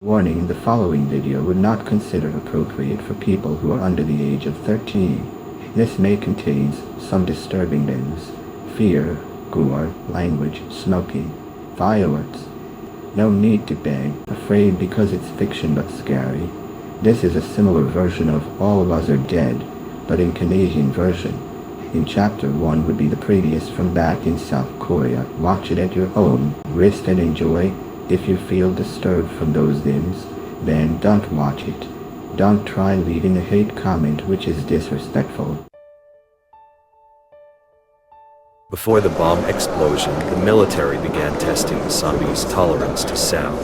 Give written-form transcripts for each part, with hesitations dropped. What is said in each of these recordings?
Warning, the following video would not consider appropriate for people who are under the age of 13. This may contain some disturbing things: fear, gore, language, smoking, violence. No need to beg, afraid because it's fiction but scary. This is a similar version of All of Us Are Dead, but in Canadian version. In Chapter 1 would be the prettiest from back in South Korea. Watch it at your own risk and enjoy. If you feel disturbed from those things, then don't watch it. Don't try leaving a hate comment which is disrespectful. Before the bomb explosion, the military began testing the zombies' tolerance to sound,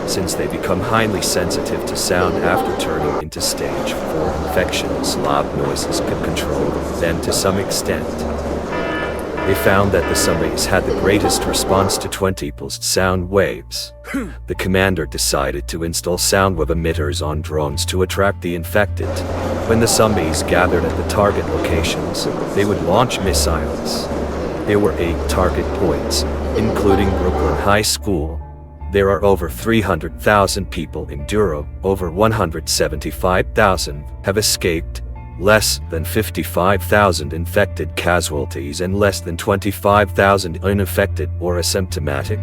since they become highly sensitive to sound after turning into stage 4 infections. Loud noises could control them to some extent. They found that the zombies had the greatest response to 20 pulsed sound waves. The commander decided to install sound wave emitters on drones to attract the infected. When the zombies gathered at the target locations, they would launch missiles. There were 8 target points, including Brooklin High School. There are over 300,000 people in Duro, over 175,000 have escaped, less than 55,000 infected casualties and less than 25,000 unaffected or asymptomatic,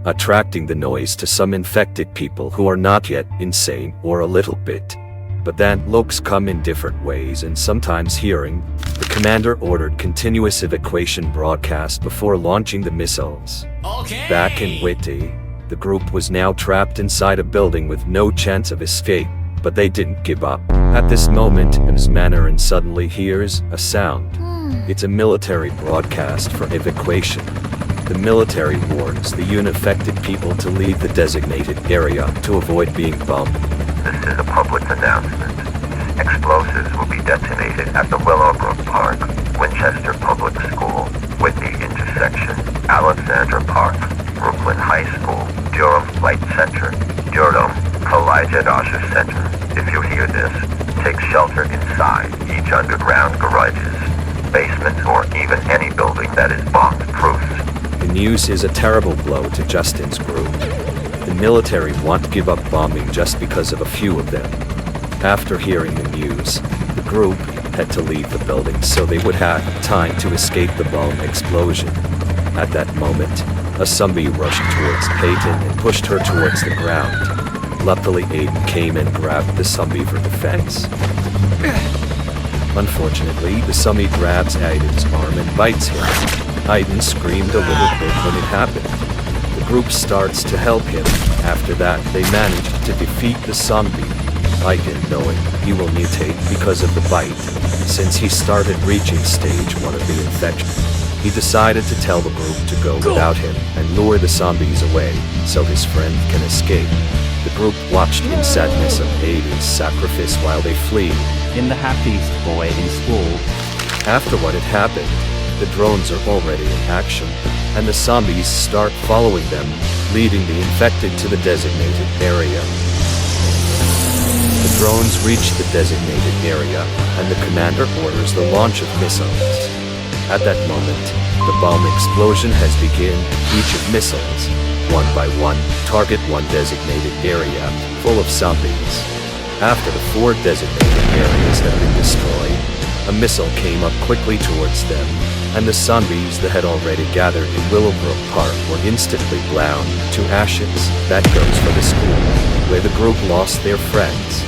attracting the noise to some infected people who are not yet insane or a little bit. But then looks come in different ways and sometimes hearing. The commander ordered continuous evacuation broadcast before launching the missiles. Okay. Back in Witty, the group was now trapped inside a building with no chance of escape, but they didn't give up. At this moment, his manner and suddenly hears a sound. It's a military broadcast for evacuation. The military warns the unaffected people to leave the designated area to avoid being bombed. This is a public announcement. Explosives will be detonated at the Willowbrook Park, Winchester Public School, Whitney Intersection, Alexandra Park, Brooklyn High School, Durham Flight Center, Durham Collegiate Center. If you hear this, take shelter inside each underground garages, basements, or even any building that is bomb-proof. The news is a terrible blow to Justin's group. The military won't give up bombing just because of a few of them. After hearing the news, the group had to leave the building so they would have time to escape the bomb explosion. At that moment, a zombie rushed towards Payton and pushed her towards the ground. Luckily, Aiden came and grabbed the zombie for defense. Unfortunately, the zombie grabs Aiden's arm and bites him. Aiden screamed a little bit when it happened. The group starts to help him. After that, they managed to defeat the zombie. Aiden, knowing he will mutate because of the bite, since he started reaching stage 1 of the infection, he decided to tell the group to go without him and lure the zombies away so his friend can escape. The group watched in sadness of Aiden's sacrifice while they flee. In the happiest boy in school. After what had happened, the drones are already in action, and the zombies start following them, leading the infected to the designated area. The drones reach the designated area, and the commander orders the launch of missiles. At that moment, the bomb explosion has begun. Each of missiles, one by one, target one designated area, full of zombies. After the 4 designated areas had been destroyed, a missile came up quickly towards them, and the zombies that had already gathered in Willowbrook Park were instantly blown to ashes. That goes for the school, where the group lost their friends.